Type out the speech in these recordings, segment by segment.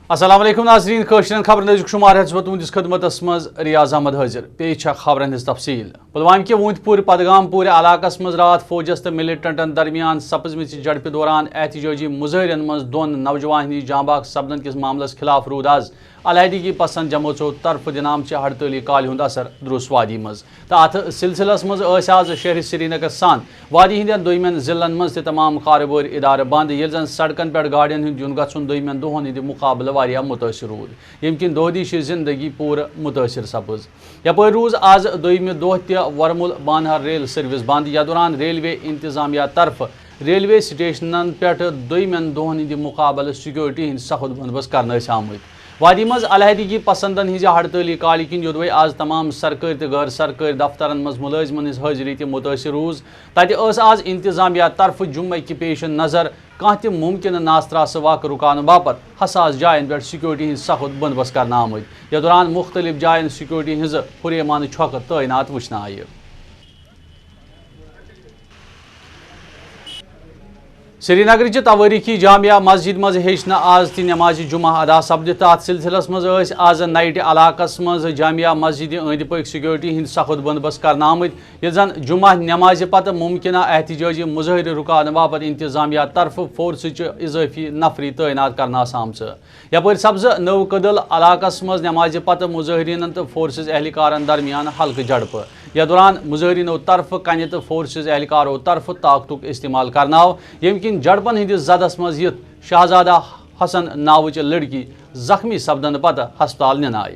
السلام علیکم ناظرین کشرین خبرن ازیک شمار ہز تہندس خدمتس مز ریاض احمد حاضر پیش خبرن ہز تفصیل پلوامہ کہ ووند پور پدگام پور علاقہ مز رات فوجس تو ملٹنٹن درمیان سپزمچ جھڑپہ دوران احتجاجی مظاہرن مز دون نوجوان ہندی جاں بحق سپدن کس معاملس خلاف رود آز علیحدگی پسند جماعتو طرف دنامچہ ہڑتالی کالہ ہند اثر دروس وادی مز تو ات سلسلس مز آز شہر سری نگر سان وادی ہندین دویمین ضلعن مز تمام کاروباری ادارہ بند یل زن سڑکن پہ گاڑین ہند یون گھن دویمین دہن ہند مقابلہ واریاہ متاثر رود یم کن دہدیش زندگی پور متاثر سپز یپر روز آز دویمہ دہ تہ ورمل بانہر ریل سروس بند یا دوران ریلوے انتظامیہ طرف ریلوے سٹیشنن پہ دویمین دہن ہند مقابلہ سیکورٹی ہند سخت بندوبست کرنے آمت وادی مز علیحدگی پسندن ہز ہڑتالی کالہ کن یودوے آز تمام سرکاری تو غیر سرکاری دفترن مز ملازمن ہز حاضری تہ متاثر روز تتہ آز انتظامیہ طرف جمعہ کہ پیش نظر کھانا تہ ممکنہ ناستراس واقع رکان باپت حساس جائن پہ سیکورٹی ہند سخت بندوبست کرنا آمت یا دوران مختلف جائن سیکورٹی ہز ہریمانہ چھوکہ تعینات وچھنہ آئی سری نگر چہ تواریخی جامعہ مسجد مز ہیچنہ آز تہ نماز جمعہ ادا سپدت ات سلسلس مز آز نائٹ علاقہ مز جامعہ مسجد اند پک سیکورٹی ہند سخت بندوبست کرنا آمت یل زن جمعہ نماز پتہ ممکنہ احتجاجی مظاہرہ رکان باپت انتظامیہ طرف فورسچ اضافی نفری تعینات کرنا آمژ یپر سپز نو کدل علاقہ مز نماز پتہ مظاہرین تو فورسز اہلکارن درمیان ہلکہ جھڑپ یا دوران مظاہرینو طرف کنہ تو فورسز اہلکارو طرف طاقتک استعمال کرنا یم کن جھڑپن ہندس زدس مز یت شہزادہ حسن ناوچ لڑکی زخمی سپدن پتہ ہسپتال ننائی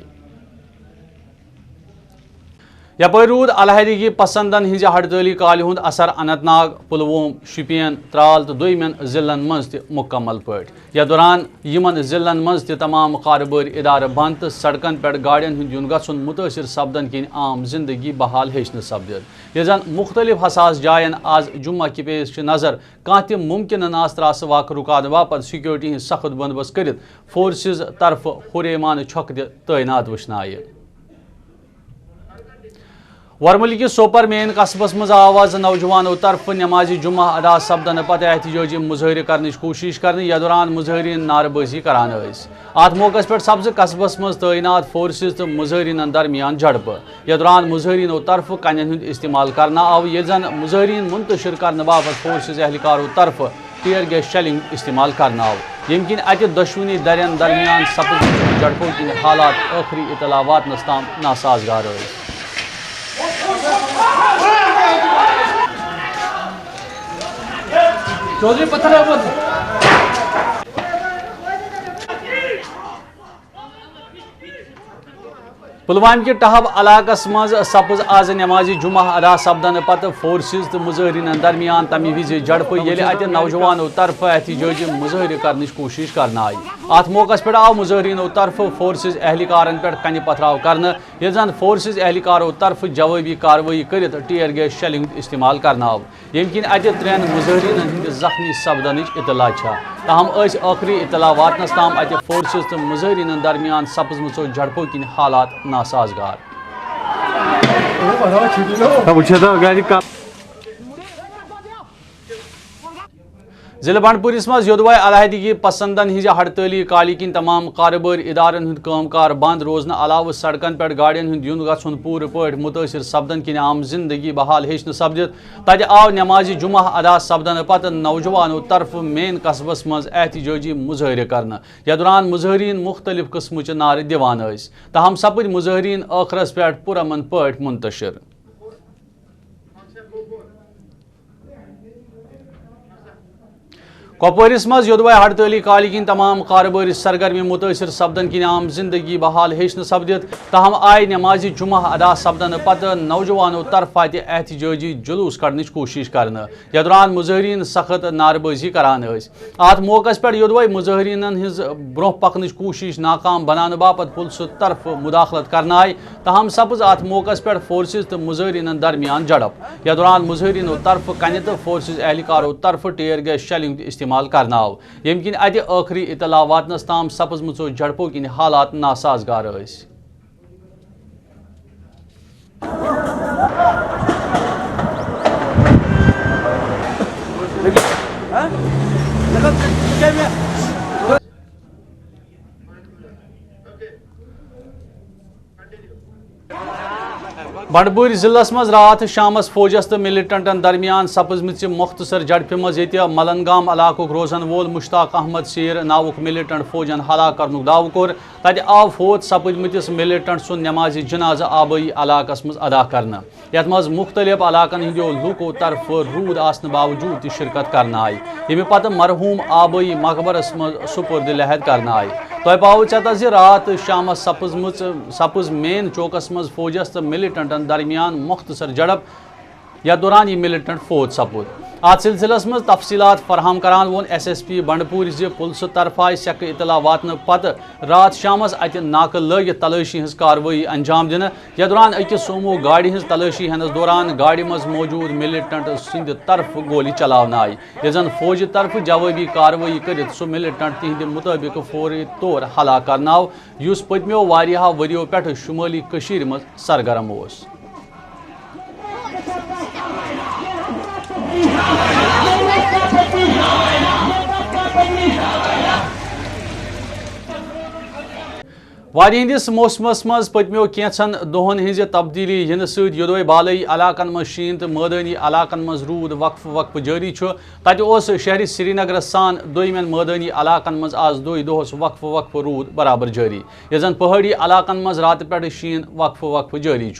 یپر رود علیحدگی پسندن ہز ہڑتالی کالہ ہند اثر اننت ناگ پلووم شپین ترال تو دویمین ضلعن مز تہ مکمل پٲٹھۍ یا دوران یمن ضلعن مز تہ تمام کاروباری ادارہ بند تو سڑکن پہ گاڑین ہند یون گھن متاثر سپدن کن عام زندگی بحال ہیچنہ سپدت یل زن مختلف حساس جائن آز جمعہ کہ پیش نظر کھانا تہ ممکنہ ناستراس واقع رکان باپت سیکورٹی ہند سخت بندوبست کرت فورسز طرف ہریمانہ چھوکہ تہ تعینات وچھنہ آئی ورمل کس سوپر مین قصبس مز آواز نوجوانوں طرف نماز جمعہ ادا سپدن پتہ احتجاجی مظاہرہ کرنے کوشش کرنے یا دوران مظاہرین نعرہ بازی کران ات موقع پہ سپز قصبس مز تعینات فورسز تو مظاہرین درمیان جھڑپ یا دوران مظاہرینوں طرف کنین ہند استعمال کرنا آو یل زن مظاہرین منتشر کرنے باپت فورسز اہلکاروں طرف ٹیئر گیس شیلنگ استعمال کرنا آو یم کن اتہ دشونی درین درمیان سپز جھڑپوں کن حالات آخری اطلاع واتنس تام ناسازگار چودھری پتھر پلوامہ کہ ٹہب علاقہ مز سپز آز نماز جمعہ ادا سپدن پتہ فورسز تو مظاہرین درمیان تمہ وز جھڑپ یل اتہ نوجوانوں طرف احتجاجی مظاہرہ کرنے کوشش کرنا آئی ات موقع پہ آو مظاہرینوں طرف فورسز اہلکارن پہ کنہ پتھراو کرنے یل زن فورسز اہلکاروں طرف جوابی کاروائی کرت ٹیئر گیس شیلنگ استعمال کرنا آو یم کن اتہ ترین مظاہرین ہند زخمی سپدن اطلاع تاہم آخری اطلاع واتنس تام اتہ فورسز تو مظاہرین درمیان سپزمژو جھڑپوں کن حالات ناسازگار ضلع بنڈپورس مز یودوے علیحدگی پسندن ہز ہڑتالی کالہ کن تمام کاروباری ادارن ہند کام کار بند روزنہ علاوہ سڑکن پہ گاڑین ہند یون گھن پور پٲٹھۍ متاثر سپدن کن عام زندگی بحال ہیچنہ سپدت تتہ آو نماز جمعہ ادا سپدن پتہ نوجوانوں طرف مین قصبس مز احتجاجی مظاہرہ کرنے یا دوران مظاہرین مختلف قسمچہ نعرہ دِوان تاہم سپد مظاہرین ٲخرس پہ پرامن پٲٹھۍ منتشر کپوارس مز یودوے ہڑتالی کالہ کن تمام کاروباری سرگرمی متاثر سپدن کن عام زندگی بحال ہیچنہ سپدت تاہم آئی نماز جمعہ ادا سپدن پتہ نوجوانوں طرف اتہ احتجاجی جلوس کڑنے کوشش کرنے یا دوران مظاہرین سخت نعرہ بازی کران ات موقع پہ یودوے مظاہرین ہز برہ پکنچ کوشش ناکام بنانے باپت پولیسو طرف مداخلت کرنا آئی تاہم سپز ات موقع پہ فورسز تو مظاہرین درمیان جھڑپ یا دوران مظاہرینوں طرف کنہ تو فورسز اہلکاروں طرف ٹیئر گیس شیلنگ استعمال کرنا آو یم کن اتہ آخری اطلاع واتنس تام سپزمژو جھڑپوں کن حالات ناسازگار بنڈپور ضلع مز رات شامس فوجس تو ملٹنٹن درمیان سپزمچ مختصر جھڑپہ مز ملنگام علاقہ روزن وول مشتاق احمد سیر ناوک ملٹنٹ فوجن ہلاک کرنک دعو کور تتہ آو فوت سپدمتس ملٹنٹ سن نماز جنازہ آبائی علاقہ مز ادا کرنا یت مز مختلف علاقن ہندو لوکو طرف رود آسن باوجود تہ شرکت کرنا آئی یمہ پتہ مرحوم آبائی مقبرس مز سپرد لحد کرنا آئی تہ پاو چتہ زِ رات شامس سپز مین چوکس مز فوجس تو ملٹنٹن درمیان مختصر جھڑپ یا دوران یہ ملٹنٹ فوت سپود ات سلسلس مز تفصیلات فراہم کران وون ایس ایس پی بنڈپور زِ پُلسہٕ طرف آئی سیکہ اطلاع واتنہٕ پتہ رات شامس اتہ ناکہ لٲگِتھ تلٲشی ہٕنٛز کاروٲیی انجام دنہٕ یتھ دوران أکِس سومو گاڑِ ہٕنٛز تلٲشی ہینس دوران گاڑِ منٛز موجود ملٹنٹ سٕنٛدِ طرفہٕ گولی چلاونہٕ آیہِ ییٚلہِ زن فوجہِ طرفہٕ جوٲبی کاروٲیی کٔرِتھ سُہ ملٹنٹ تِہنٛدِ مُطٲبِق فوری طور ہلاک کرناو یُس پٔتمیو واریاہو ؤرِیو پٮ۪ٹھٕ شُمٲلی کٔشیٖرِ منٛز سرگرم اوس وادی ہندس موسمس مز پتمیو کینچن دہن ہز تبدیلی ین ست یدوے بالائی علاقن مز شین تو میدانی علاقن مز رود وقفہ جاری تتہ اس شہر سری نگر سان دویمین میدانی علاقن مز آز دہس وقفہ رود برابر جاری یل زن پہاڑی علاقن مز رات پہ شین وقفہ جاری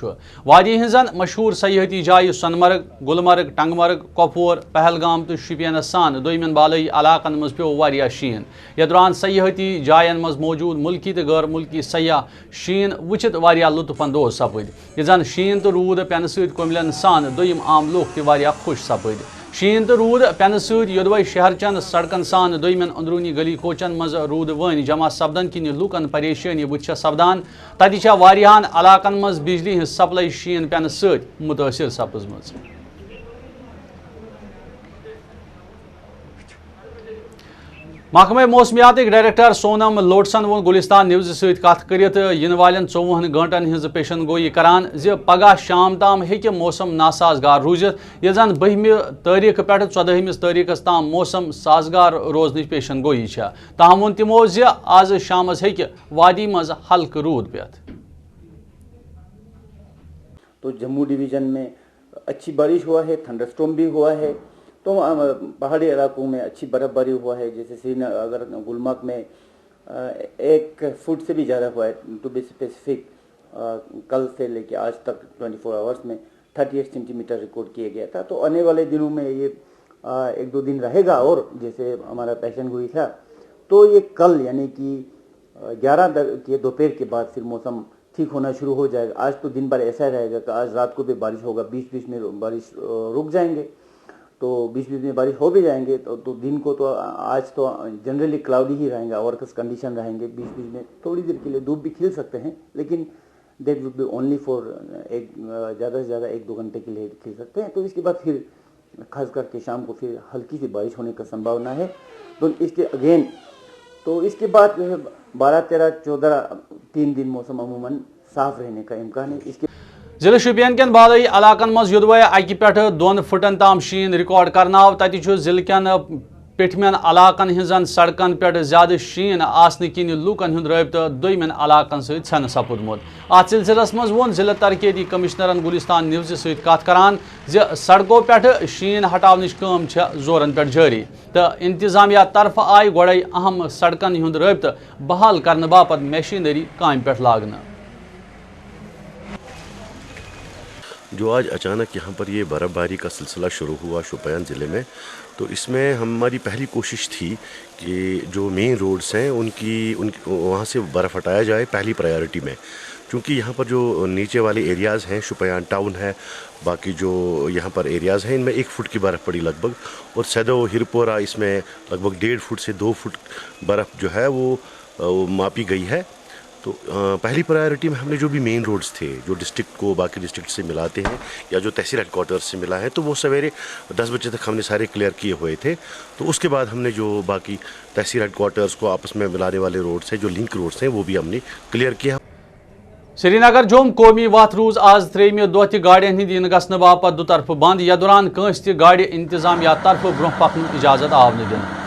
وادی ہزن مشہور سیاحتی جائیں سونمرگ گلمرگ ٹنگمرگ کپور پہلگام تو شپینس سان دویمین بالائی علاقن مز پیو واریاہ شین یتھ دوران سیاحتی جائن مز موجود ملکی تو غیر ملکی سیاح شین وچھت واریاہ لطف اندوز سپد یہ زن شین تو رود پینہ ست کملن سان دویم عام لوگ تہ واریاہ خوش سپد شین تو رود پینہ ست یدوے شہر چن سڑکن سان دویمن اندرونی گلی کوچن مز رود ون جمع سپدن کن لوکن پریشانی وچھ سپدان تتہ واریاہن علاقن مز بجلی ہز سپلائی شین پینہ ست متاثر سپزمژ محکمہ موسمیات ڈائریکٹر سونم لوٹسن وون گلستان نیوز ست کت کرت ین والن 24 گھنٹن ہز پیشن گوئی کران زِ پگہ شام تام ہیکہ موسم ناسازگار روزت یل زن 12 تاریخ پہ 14 تاریخس تام موسم سازگار روزنچ پیشن گوئی تاہم وون تمو زِ آز شامس ہیکہ وادی مز ہلکہ رود پیتھ تو جموں ڈویژن میں اچھی بارش ہوا ہے تھنڈر اسٹارم بھی ہوا ہے تو پہاڑی علاقوں میں اچھی برف باری ہوا ہے جیسے سری نگر اگر گلمرگ میں 1 فٹ سے بھی زیادہ ہوا ہے ٹو بی اسپیسیفک کل سے لے کے آج تک 24 آورس میں 38 سینٹی میٹر ریکارڈ کیا گیا تھا تو آنے والے دنوں میں یہ 1-2 دن رہے گا اور جیسے ہمارا پیشن گوئی تھا تو یہ کل یعنی کہ 11 کے دوپہر کے بعد پھر موسم ٹھیک ہونا شروع ہو جائے گا. آج تو دن بھر ایسا رہے گا کہ آج رات کو بھی بارش ہوگا, بیچ میں بارش رک جائیں گے تو بیچ میں بارش ہو بھی جائیں گے تو دن کو تو آج تو جنرلی کلاؤڈی ہی رہیں گے, اوورکسٹ کنڈیشن رہیں گے. بیچ میں تھوڑی دیر کے لیے دھوپ بھی کھل سکتے ہیں لیکن that would be only for زیادہ سے زیادہ 1-2 گھنٹے کے لیے کھل سکتے ہیں. تو اس کے بعد پھر خاص کر کے شام کو پھر ہلکی سی بارش ہونے کا سمبھاونا ہے. تو اس کے اگین تو اس کے بعد 12-13-14 3 دن موسم عموماً صاف رہنے کا امکان ہے. اس کے ضلع شوپین کن بالائی علاقن مز یدوے 1 پٮ۪ٹھ 2 فٹن تام شین ریکارڈ کرناو تتہ ضلع کن پٹھمین علاقن ہزن سڑکن پہ زیادہ شین آسن کن لوکن ہند رابطہ دویمن علاقن ست ژھنہ سپودمت. ات سلسلس مز وون ضلع ترقیتی کمشنرن گلستان نیوز ست کت کران زِ سڑکو پہ شین ہٹاونچ کام زورن پہ جاری تو انتظامیہ طرف آئی گوڑے اہم سڑکن ہند رابطہ بحال کرنے باپت مشینری کام پہ لاگنہ. جو آج اچانک یہاں پر یہ برف باری کا سلسلہ شروع ہوا شوپیان ضلع میں, تو اس میں ہماری پہلی کوشش تھی کہ جو مین روڈز ہیں ان کی وہاں سے برف ہٹایا جائے پہلی پرائیورٹی میں, کیونکہ یہاں پر جو نیچے والے ایریاز ہیں شوپیان ٹاؤن ہے, باقی جو یہاں پر ایریاز ہیں ان میں 1 فٹ کی برف پڑی لگ بھگ, اور سیدو ہرپورہ اس میں لگ بھگ 1.5 فٹ سے 2 فٹ برف جو ہے وہ ماپی گئی ہے. تو پہلی پرائیورٹی میں ہم نے جو بھی مین روڈز تھے جو ڈسٹرکٹ کو باقی ڈسٹرکٹ سے ملاتے ہیں یا جو تحصیل ہیڈ کوارٹر سے ملا ہے, تو وہ سویرے 10 بجے تک ہم نے سارے کلیئر کیے ہوئے تھے. تو اس کے بعد ہم نے جو باقی تحصیل ہیڈ کوارٹرز کو آپس میں ملانے والے روڈز ہیں جو لنک روڈز ہیں وہ بھی ہم نے کلیئر کیا. سری نگر جوم قومی وتھ روز آز 3 دۄہ تہ گاڑین ہند ین گژھنہٕ باپت دوطرفہٕ بند. یتھ دوران کٲنٛسہِ تہِ گاڑِ انتظامیہ طرفہٕ برونٛہہ پکنُک اجازت آو نہٕ دِنہٕ.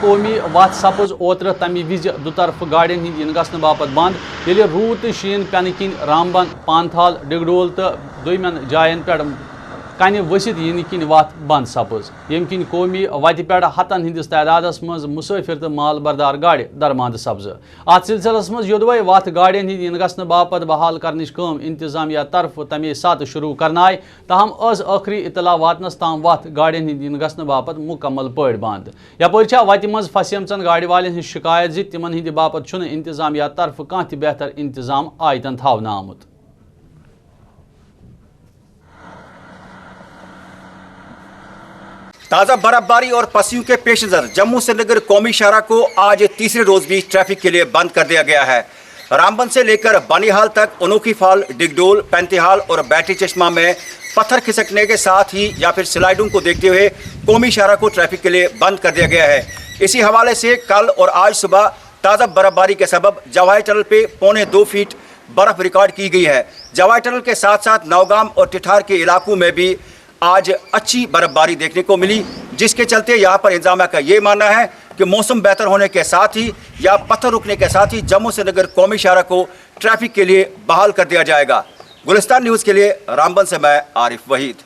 قومی وت سپز اوتر تمہ وز دوطرف گاڑین ہند ین گھنہ باپت بند یل روٗد تہٕ شیٖن پینہ کن رامبن پانتھال ڈگڈول تہٕ دویمن جاین پہ کنہ ؤسِتھ ین کن وت بند سپز یم کن قومی وتہ پہ ہتن ہندس تعدادس مز مسافر تو مال بردار گاڑ درماند سپز ات سلسلس مز یودوے وت گاڑین ہند ین گھنہ باپت بحال کرنچ کٲم انتظامیہ طرف تمے سات شروع کرنائے تاہم ٲخری اطلاع واتنس تام وت گاڑین ہند ین گھنہ باپت مکمل پٲٹھۍ بند یپٲرۍ وتہ مز پھسیمژن گاڑِ والٮ۪ن ہٕنٛز شکایت زِ تمن ہندِ باپت چھُنہٕ انتظامیہ طرف کانٛہہ تہِ بہتر انتظام آیتن تھاونہٕ آمُت تازہ برف باری اور پسیوں کے پیش نظر جموں سری نگر قومی شاہراہ کو آج تیسرے روز بھی ٹریفک کے لیے بند کر دیا گیا ہے رامبن سے لے کر بانیہال تک انوکھی فال ڈگڈول پینتیہال اور بیٹری چشمہ میں پتھر کھسکنے کے ساتھ ہی یا پھر سلائیڈوں کو دیکھتے ہوئے قومی شاہراہ کو ٹریفک کے لیے بند کر دیا گیا ہے اسی حوالے سے کل اور آج صبح تازہ برف باری کے سبب جواہر ٹنل پہ 2.25 فیٹ برف ریکارڈ کی گئی ہے جواہر ٹنل کے ساتھ ساتھ نوگام اور ٹٹھار کے علاقوں میں بھی آج اچھی برف باری دیکھنے کو ملی جس کے چلتے یہاں پر انتظامیہ کا یہ ماننا ہے کہ موسم بہتر ہونے کے ساتھ ہی یا پتھر رکنے کے ساتھ ہی جموں سری نگر قومی شاہراہ کو ٹریفک کے لیے بحال کر دیا جائے گا گلستان نیوز کے لیے رامبن سے میں عارف وحید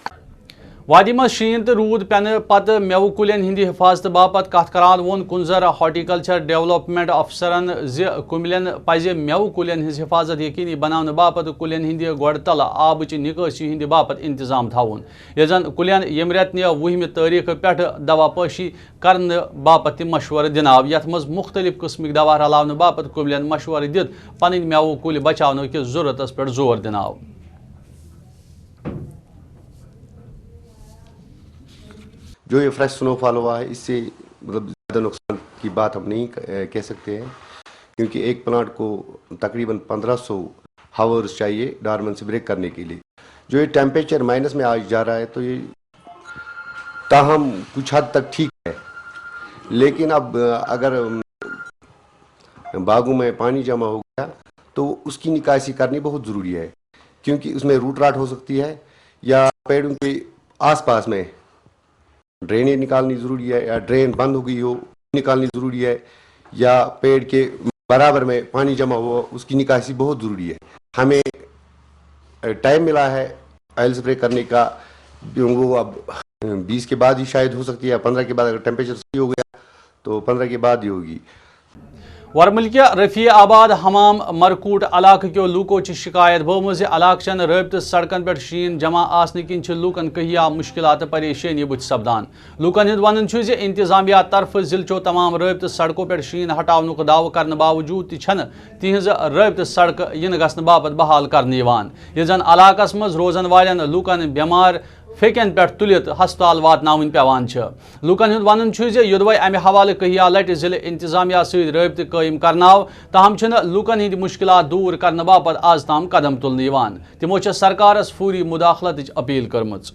وادی مز شین تو روٗد پینہ پتہ میوٕ کُلٮ۪ن ہٕنٛدِ حفاظت باپت کتھ کران ووٚن کُنزر ہارٹیکلچر ڈیولپمنٹ افسرن زِ کُملٮ۪ن پزِ میوٕ کُلٮ۪ن ہٕنٛز حفاظت یقینی بناونہٕ باپت کُلٮ۪ن ہٕنٛدِ گۄڈٕ تلہٕ آبٕچ نِکٲسی ہٕنٛدِ باپت انتظام تھاوُن ییٚلہِ زن کُلٮ۪ن ییٚمہِ رٮ۪تہٕ 20 تٲریٖخ پٮ۪ٹھٕ دوا پٲشی کرنہٕ باپت تہِ مشورٕ دِنہٕ آو یتھ منٛز مختلف قٕسمٕکۍ دوا رلاونہٕ باپت کُملٮ۪ن مشورٕ دِتھ پنٕنۍ میوٕ کُلۍ بچاونہٕ کِس ضروٗرتس پٮ۪ٹھ زور دِنہٕ آو جو یہ فریش سنو فال ہوا ہے اس سے مطلب زیادہ نقصان کی بات ہم نہیں کہہ سکتے ہیں کیونکہ ایک پلانٹ کو تقریباً 1500 ہاورز چاہیے ڈارمن سے بریک کرنے کے لیے جو یہ ٹیمپریچر مائنس میں آج جا رہا ہے تو یہ تاہم کچھ حد تک ٹھیک ہے لیکن اب اگر باغوں میں پانی جمع ہو گیا تو اس کی نکاسی کرنی بہت ضروری ہے کیونکہ اس میں روٹ راٹ ہو سکتی ہے یا پیڑوں کے آس پاس میں ڈرینیں نکالنی ضروری ہے یا ڈرین بند ہو گئی ہو نکالنی ضروری ہے یا پیڑ کے برابر میں پانی جمع ہوا اس کی نکاسی بہت ضروری ہے ہمیں ٹائم ملا ہے آئل اسپرے کرنے کا وہ اب 20 کے بعد ہی شاید ہو سکتی ہے 15 کے بعد اگر ٹیمپریچر صحیح ہو گیا تو 15 کے بعد ہی ہوگی ورمل کے رفیع آباد حمام مرکوٹ علاقہ کے لوکو چھ شکایت بومز علاقہ چن رابطہ سڑکن پہ شین جمع آسن کن لوکن کہیا مشکلات پریشانی بت سپدان لوکن ہند ون انتظامیہ طرف ضلع تمام رابطہ سڑکوں پہ شین ہٹاؤنک دعو کرنے باوجود تہ تہذ رابطہ سڑک ین گھنہ باپت بحال کرنے یل زن علاقہ مز روزن والن لوکن بیمار پھیکن پہ تلت ہسپتال واتن پیوان لوکن ہند ون یودوے امہ حوالہ کہیا لٹ ضلع انتظامیہ ست رابطہ قائم کرناو تاہم لوکن ہند مشکلات دور کرنے باپت آز تام قدم تلن تمو سرکارس فوری مداخلت اپیل کرمچ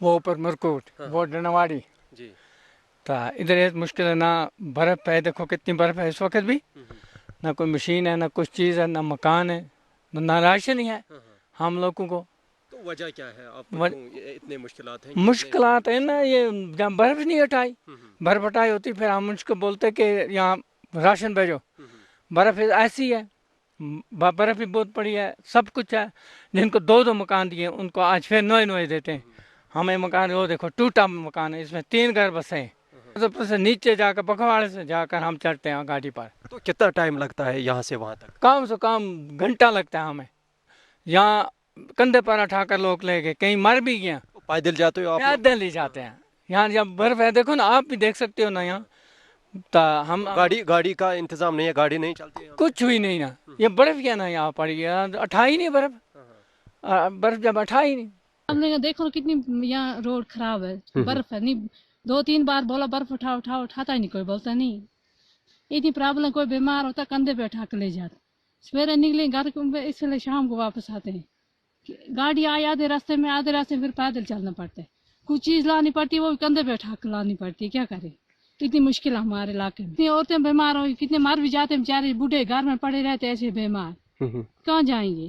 وہ اوپر مرکوٹ وہ ڈنواڑی تو ادھر یہ مشکل ہے نہ برف ہے دیکھو کتنی برف ہے اس وقت بھی نہ کوئی مشین ہے نہ کچھ چیز ہے نہ مکان ہے نہ راشن ہی ہے ہم لوگوں کو تو وجہ کیا ہے آپ کو اتنے مشکلات ہیں مشکلات ہے نا یہ جب برف نہیں ہٹائی برف ہٹائی ہوتی پھر ہم ان کو بولتے کہ یہاں راشن بھیجو برف ایسی ہے برف بھی بہت پڑی ہے سب کچھ ہے جن کو 2 مکان دیے ان کو آج پھر نئے دیتے ہیں ہمیں مکان وہ دیکھو ٹوٹا مکان ہے اس میں 3 گھر بس ہیں سے نیچے جا کر پکھواڑے سے جا کر ہم چڑھتے ہیں گاڑی پر تو کتنا ٹائم لگتا ہے یہاں سے وہاں تک کم سے کم گھنٹہ لگتا ہے ہمیں یہاں کندھے پر اٹھا کر لوگ لے گئے کہیں مر بھی گیا پیدل جاتے ہو آپ پیدل ہی جاتے ہیں یہاں جب برف ہے دیکھو نا آپ بھی دیکھ سکتے ہو نا یہاں تو ہم گاڑی کا انتظام نہیں ہے گاڑی نہیں چلتی کچھ ہوئی نہیں نا یہ برف کیا نا یہاں پڑی ہے اٹھائی نہیں برف جب اٹھائی نہیں ہم نے دیکھو کتنی یہاں روڈ خراب ہے برف ہے نہیں 2-3 بار بولا برف اٹھاتا ہی نہیں کوئی بولتا نہیں اتنی پرابلم کوئی بیمار ہوتا کندھے پہ اٹھا کے لے جاتا سویرے نکلے گھر اس لیے شام کو واپس آتے ہیں گاڑی آئی آدھے راستے میں پھر پیدل چلنا پڑتا ہے کچھ چیز لانی پڑتی ہے وہ کندھے پہ اٹھا کے لانی پڑتی ہے کیا کرے اتنی مشکل ہے ہمارے علاقے میں اتنی عورتیں بیمار ہوئی کتنے مر بھی جاتے ہیں بیچارے بوڑھے گھر میں پڑے رہتے ایسے بیمار کہاں جائیں گے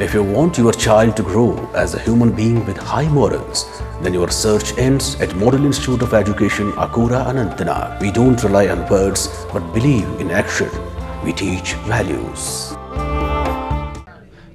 If you want your child to grow as a human being with high morals, then your search ends at Model Institute of Education, Akura, Anantnag. We don't rely on words, but believe in action. We teach values.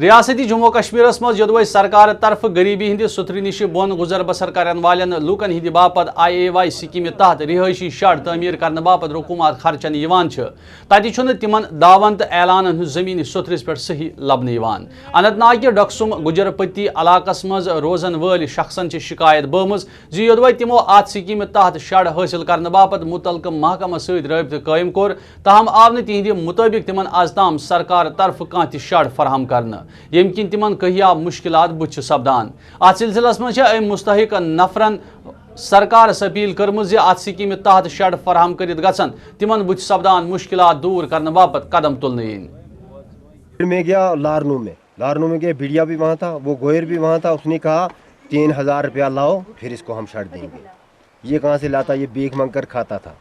ریاستی جموں کشمیر مز یدوے سرکار طرف غریبی ہند ستر نش bone گزر بسر کرن والن لوکن ہند باپت IAY سکیم تحت رہائشی شڈ تعمیر کرنے باپت رقومات خرچن تتہ تمن دعون تو اعلان ہند زمین سترس پہ صحیح لبنہ اننت ناگ کہ ڈکسم گجر پتی علاقس مز روزن ول شخصن شکایت بہمز یدوے تمو ات سکیم تحت شڈ حاصل کرنے باپت متعلقہ محکمہ ست رابطہ قائم کور تاہم آو نا تہندِ مطابق تمن آز تام سرکار طرف کانٛہہ تہِ شڈ فراہم کرنے یم کن تمن کہیا مشکلات بچ سپدان ات سلسلس مز ام مستحق نفرن سرکارس اپیل کرمز ات سکیم تحت شڈ فراہم کرت گژھن تمن بچ سپدان مشکلات دور کرنے باپت قدم تلنے ین. پھر میں گیا لارنو میں گیا بھیڑیا بھی وہاں تھا, وہ گوئر بھی وہاں تھا. اس نے کہا 3000 روپیہ لاؤ پھر اس کو ہم شڈ دیں گے. یہ کہاں سے لاتا, یہ بھیک مانگ کر کھاتا تھا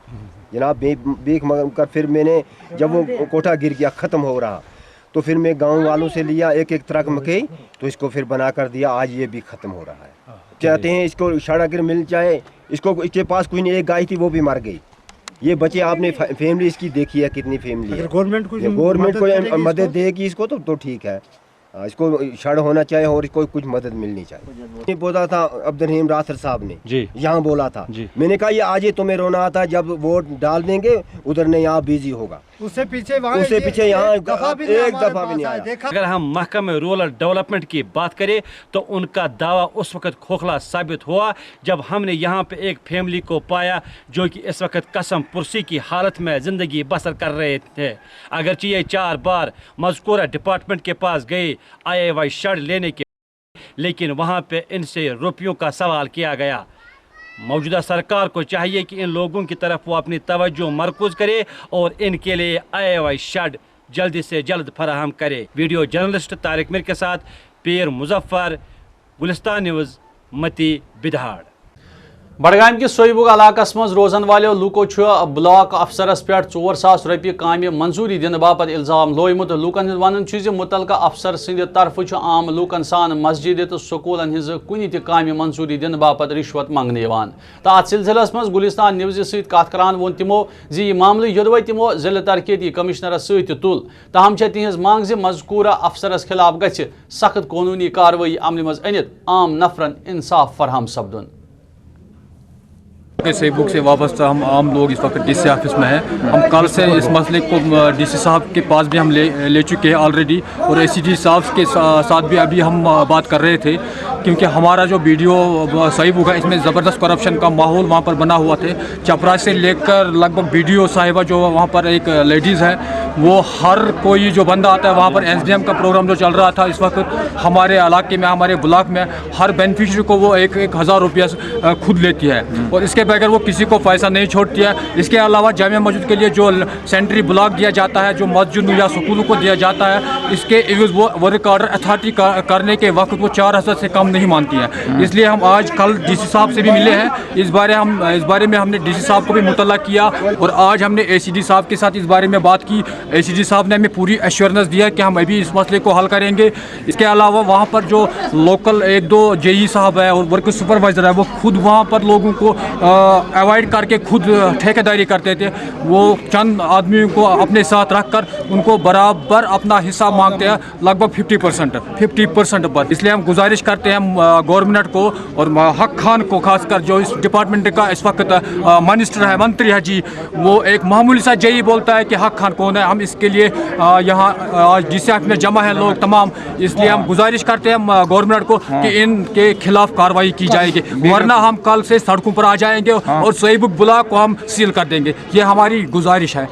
جناب, بھیک مانگ کر. پھر میں نے جب وہ کوٹھا گر گیا ختم ہو رہا تو پھر میں گاؤں والوں سے لیا ایک ٹرک مکئی تو اس کو پھر بنا کر دیا. آج یہ بھی ختم ہو رہا ہے. چاہتے ہیں اس کو شڈ اگر مل جائے. اس کے پاس کوئی نہیں, ایک گائے تھی وہ بھی مر گئی. یہ بچے آپ نے فیملی اس کی دیکھی ہے کتنی فیملی ہے. گورنمنٹ کو مدد دے گی اس کو تو ٹھیک ہے. اس کو شڈ ہونا چاہیے اور اس کو کچھ مدد ملنی چاہیے. بولا تھا عبدالرحیم راسر صاحب نے یہاں بولا تھا. میں نے کہا یہ آج ہی تمہیں رونا آتا, جب ووٹ ڈال دیں گے ادھر نہیں یہاں بیزی ہوگا. اس سے پیچھے یہاں ایک دفعہ بھی نہیں آیا. اگر ہم محکمہ رورل ڈیولپمنٹ کی بات کریں تو ان کا دعویٰ اس وقت کھوکھلا ثابت ہوا جب ہم نے یہاں پہ ایک فیملی کو پایا جو کہ اس وقت قسم پرسی کی حالت میں زندگی بسر کر رہے تھے. اگرچہ یہ 4 بار مذکورہ ڈپارٹمنٹ کے پاس گئے IAY شڈ لینے کے, لیکن وہاں پہ ان سے روپیوں کا سوال کیا گیا. موجودہ سرکار کو چاہیے کہ ان لوگوں کی طرف وہ اپنی توجہ مرکوز کرے اور ان کے لیے IAY شڈ جلدی سے جلد فراہم کرے. ویڈیو جرنلسٹ طارق میر کے ساتھ پیر مظفر, گلستان نیوز, متی بدہاڑ. بڈگام کس سویبگ علاقس مز روزن والو لوکو بلاک افسرس پہ 4000 روپیہ کامہ منظوری دن باپت الزام لویمت. لوکن ہند ون متعلقہ افسر سند طرف عام لوکن سان مسجد تو سکولن ہز کن تہ کامہ منظوری دن باپت رشوت منگنے تو ات سلسلس مز گلستان نیوز ست کت کران وون تمو یہ معاملہ یدوے تمو ضلع ترقیتی کمشنرس ست تل. تاہم تہذ مانگ مذکورہ افسرس خلاف گھ سخت قانونی کاروٲیی عمل مز انت عام نفرن انصاف فراہم سپدن. سویبگ سے وابستہ ہم عام لوگ اس وقت DC آفس میں ہیں. ہم کل سے اس مسئلے کو DC صاحب کے پاس بھی ہم لے چکے ہیں آلریڈی, اور ACG صاحب کے ساتھ بھی ابھی ہم بات کر رہے تھے, کیونکہ ہمارا جو BDO سویبگ ہے اس میں زبردست کرپشن کا ماحول وہاں پر بنا ہوا تھا. چپراج سے لے کر لگ بھگ BDO صاحبہ جو وہاں پر ایک لیڈیز ہے, وہ ہر کوئی جو بندہ آتا ہے وہاں پر SDM کا پروگرام جو چل رہا تھا اس وقت ہمارے علاقے میں, ہمارے بلاک میں ہر بینیفیشری کو وہ 1000 روپیہ خود لیتی ہے, اور اس کے بغیر وہ کسی کو پیسہ نہیں چھوڑتی ہے. اس کے علاوہ جامعہ مسجد کے لیے جو سینٹری بلاک دیا جاتا ہے, جو مسجد یا سکولوں کو دیا جاتا ہے, اس کے عوض وہ ورک آرڈر اتھارٹی کرنے کے وقت وہ 4000 سے کم نہیں مانتی ہے. اس لیے ہم آج کل DC صاحب سے بھی ملے ہیں. اس بارے میں ہم نے DC صاحب کو بھی مطلع کیا, اور آج ہم نے ACG صاحب کے ساتھ اس بارے میں بات کی. ACG صاحب نے ہمیں پوری ایشورنس دیا کہ ہم ابھی اس مسئلے کو حل کریں گے. اس کے علاوہ وہاں پر جو لوکل 1-2 JE صاحب ہے اور ورک سپروائزر ہے, وہ خود وہاں پر لوگوں کو اوائڈ کر کے خود ٹھیکیداری کرتے تھے. وہ چند آدمیوں کو اپنے ساتھ رکھ کر ان کو برابر اپنا حصہ مانگتے ہیں, لگ بھگ 50% پر. اس لیے ہم گزارش کرتے ہیں گورنمنٹ کو اور حق خان کو, خاص کر جو اس ڈپارٹمنٹ کا اس وقت منسٹر ہے, منتری ہے جی, وہ ایک معمولی سا JE بولتا ہے کہ حق خان کون ہے. ہم اس کے لیے یہاں DC میں جمع ہیں لوگ تمام. اس لیے ہم گزارش کرتے ہیں گورنمنٹ کو کہ ان کے خلاف کارروائی کی جائے گی, ورنہ ہم کل سے سڑکوں پر آ جائیں گے اور سویبگ بلاک کو ہم سیل کر دیں گے. یہ ہماری گزارش ہے.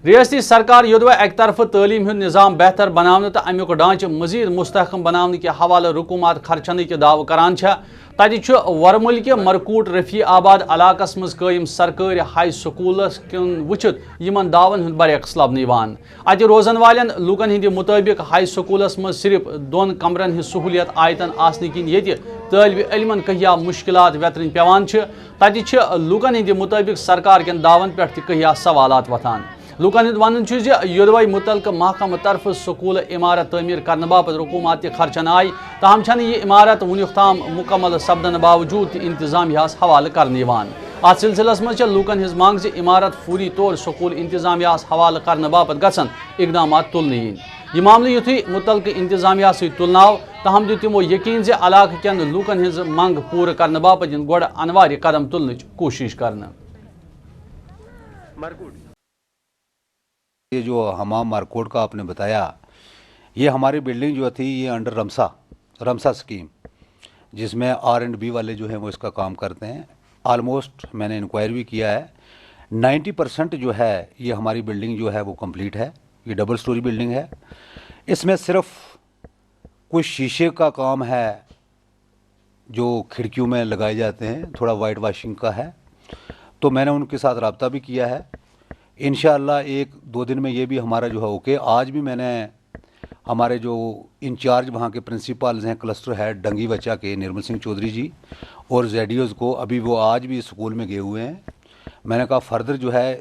ریاستی سرکار یودوے ایک طرف تعلیم ہند نظام بہتر بنانے تو امیک ڈانچہ مزید مستحکم بنانے کے حوالہ رقومات خرچنے کے دعوی کران تتہ ورمل کے مرکوٹ رفیع آباد علاقس مز قائم سرکاری ہائی سکولس کن وچت یمن دعون ہند برعکس لبنہ. اتہ روزن والن لوکن ہند مطابق ہائی سکولس مز صرف 2 کمرن ہز سہولیت آیتن آسن کن یہ طالب علمن کہیا مشکلات ویترن پیوان. تتہ لوکن ہند مطابق سرکار کن دعون پہ کہیا سوالات وتھان. لوکن ہند ون یودوے متعلقہ محکمہ طرف سکول عمارت تعمیر کرنے باپت رقومات خرچن آئی, تاہم چھنہ یہ عمارت ونیک تام مکمل سپدن باوجود انتظامیہ حوالہ کرنے. ات سلسلس مز لوکن ہز مانگ عمارت فوری طور سکول انتظامیہ حوالہ کرنے باپت گھن اقدامات تلنے. یہ معاملہ یتھے متعلقہ انتظامیہ سی تلناو تاہم دیت تمو یقین زِ علاقہ کٮ۪ن لوٗکن ہٕنٛز منٛگ پوٗرٕ کرنہٕ باپتھ یِن گۄڈٕ انوارِ قدم تُلنٕچ کوٗشش کرنہٕ. یہ جو حمام مارکوٹ کا آپ نے بتایا، یہ ہماری بلڈنگ جو تھی یہ انڈر رمسا اسکیم، جس میں R&B والے جو ہیں وہ اس کا کام کرتے ہیں. آلموسٹ میں نے انکوائری بھی کیا ہے، 90% جو ہے یہ ہماری بلڈنگ جو ہے وہ کمپلیٹ ہے. یہ ڈبل سٹوری بلڈنگ ہے. اس میں صرف کچھ شیشے کا کام ہے جو کھڑکیوں میں لگائے جاتے ہیں، تھوڑا وائٹ واشنگ کا ہے. تو میں نے ان کے ساتھ رابطہ بھی کیا ہے. انشاءاللہ 1-2 دن میں یہ بھی ہمارا جو ہے اوکے. آج بھی میں نے ہمارے جو انچارج وہاں کے پرنسپلز ہیں کلسٹر ہیڈ ڈنگی بچہ کے نرمل سنگھ چودھری جی اور زیڈیوز کو، ابھی وہ آج بھی اسکول میں گئے ہوئے ہیں. میں نے کہا فردر جو ہے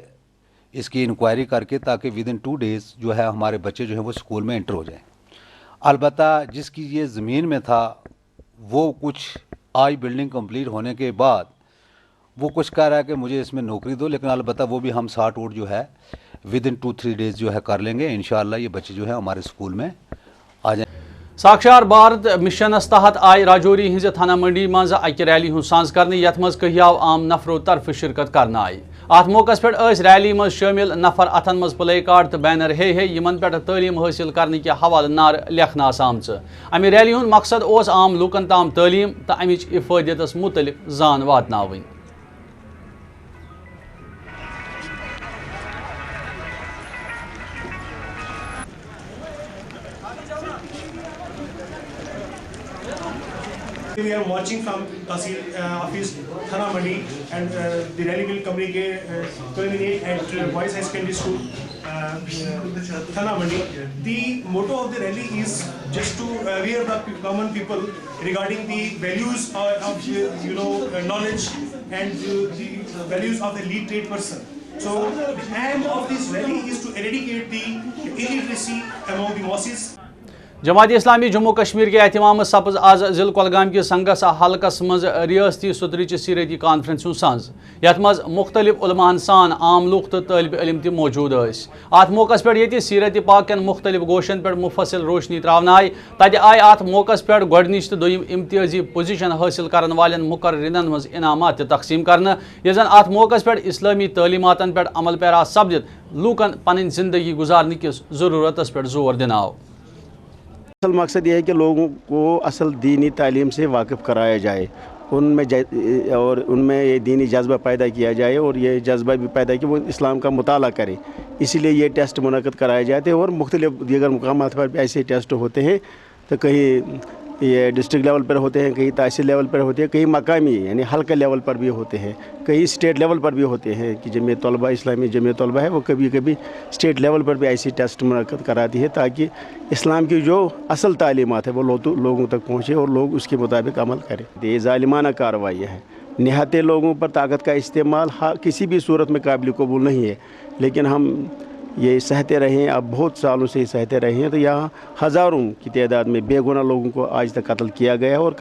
اس کی انکوائری کر کے تاکہ ودن 2 days جو ہے ہمارے بچے جو ہیں وہ اسکول میں انٹر ہو جائیں. البتہ جس کی یہ زمین میں تھا وہ کچھ آج بلڈنگ کمپلیٹ ہونے کے بعد وہ کچھ کہہ رہا ہے کہ مجھے اس میں نوکری دو، لیکن البتہ وہ بھی ہم سارٹ آؤٹ جو ہے ودن 2-3 days جو ہے کر لیں گے. انشاءاللہ یہ بچے جو ہے ہمارے اسکول میں آ جائیں. ساکشار بھارت مشنس تحت آئی راجوری ہز تھانہ منڈی مز اکہ ریلی ہند سانز کرنے یت مز کہیاو عام نفرو طرف شرکت کرنا آئی. ات موقع پہ ریلی مز شامل نفر اتھن مز پلے کارڈ تو بینر ہے یمن پہ تعلیم حاصل کرنے کے حوالہ نار لکھنا آمچ. امہ ریلی ہند مقصد اس عام لوکن تام تعلیم تو امچ افادیتس متعلق زان واتناوین. We are watching from Tahsil office Thana Mandi, and the rally will culminate at Boys High Secondary School Thana Mandi. The motto of the rally is just to aware the common people regarding the values of knowledge and the values of the literate person. So the aim of this rally is to eradicate the illiteracy among the masses. Jamaat Islami Jammu Kashmir کے اہتمام سپز آز ضلع کۄلگام کے سنگس حلقس مز ریاستی صدرچہ سیرتی conference sons یت مز مختلف علماء سان عام لوگ تو طالب علم تہ موجود ٲسۍ. ات موقع پہ یہ سیرت پاک کن مختلف گوشن پہ مفصل روشنی تراون آئی. تتہ آئی ات موقع پہ گۄڈنِچ تو دویم امتیازی پوزیشن حاصل کرن والن مقررین مز انعامات تقسیم کرنا یس زن ات موقع پہ اسلامی تعلیماتن پہ عمل پیرا سپدت لوکن پن زندگی گزارنے کس ضرورتس پہ زور دن آو. اصل مقصد یہ ہے کہ لوگوں کو اصل دینی تعلیم سے واقف کرایا جائے، ان میں یہ دینی جذبہ پیدا کیا جائے اور یہ جذبہ بھی پیدا کہ وہ اسلام کا مطالعہ کریں. اسی لیے یہ ٹیسٹ منعقد کرائے جاتے ہیں اور مختلف دیگر مقامات پر بھی ایسے ٹیسٹ ہوتے ہیں. تو کہیں یہ ڈسٹرکٹ لیول پر ہوتے ہیں، کہیں تحصیل لیول پر ہوتے ہیں، کہیں مقامی یعنی حلقہ لیول پر بھی ہوتے ہیں، کہیں اسٹیٹ لیول پر بھی ہوتے ہیں کہ جمعیت طلبہ اسلامی جمعیت طلبہ ہے وہ کبھی کبھی اسٹیٹ لیول پر بھی ایسی ٹیسٹ منعقد کراتی ہے تاکہ اسلام کی جو اصل تعلیمات ہے وہ لوگوں تک پہنچے اور لوگ اس کے مطابق عمل کریں. یہ ظالمانہ کارروائی ہے. نہاتے لوگوں پر طاقت کا استعمال کسی بھی صورت میں قابل قبول نہیں ہے، لیکن ہم یہ سہتے رہے ہیں، اب بہت سالوں سے سہتے رہے ہیں. تو یہاں ہزاروں کی تعداد میں بے گناہ لوگوں کو آج تک قتل کیا گیا. اور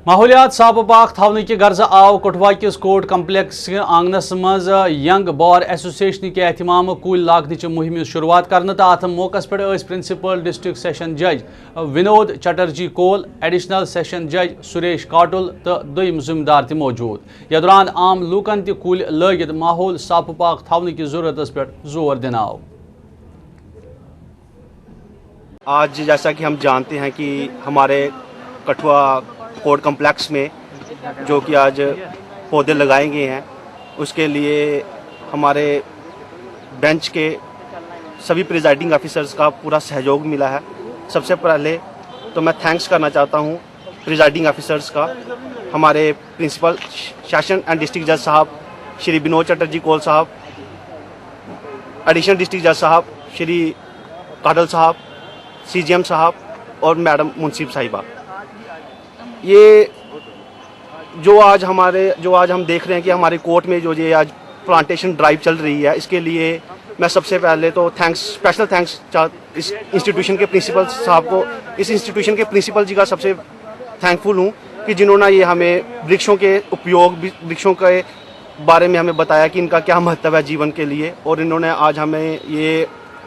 ماحولیات صاف پاک تھونے کی غرض آو کٹھوا کس کورٹ کمپلیکس آنگنس مز ینگ بار ایسوسیشن کے اہتمام کل لاگنچ مہم شروعات کرنے تو ات موقع پہ پرنسپل ڈسٹرکٹ سیشن جج ونود چٹرجی کول، ایڈیشنل سیشن جج سریش کاٹل تو دویم ذمہ دار تہ موجود. یا دوران عام لوکن تہ کل لگت ماحول صاف پاک تھونے کی ضرورت پہ زور دن آو. آج جیسا کہ ہم جانتے ہیں کہ ہمارے کٹھوا کورٹ کمپلیکس میں جو کہ آج پودے لگائے گئے ہیں اس کے لیے ہمارے بینچ کے سبھی پریزائڈنگ آفیسرز کا پورا سہیوگ ملا ہے. سب سے پہلے تو میں تھینکس کرنا چاہتا ہوں پریزائڈنگ آفیسرز کا، ہمارے پرنسپل سیشن اینڈ ڈسٹرکٹ جج صاحب شری ونود چٹرجی کول صاحب، ایڈیشنل ڈسٹرکٹ جج صاحب شری کاٹل صاحب، CGM صاحب اور میڈم منصف صاحبہ. یہ جو آج ہم دیکھ رہے ہیں کہ ہمارے کورٹ میں جو یہ آج پلانٹیشن ڈرائیو چل رہی ہے، اس کے لیے میں سب سے پہلے تو اسپیشل تھینکس اس انسٹیٹیوشن کے پرنسپل صاحب کو، اس انسٹیٹیوشن کے پرنسپل جی کا سب سے تھینکفل ہوں کہ جنہوں نے یہ ہمیں برکشوں کے برکشوں کے بارے میں ہمیں بتایا کہ ان کا کیا مہتو ہے جیون کے لیے، اور انہوں نے آج ہمیں یہ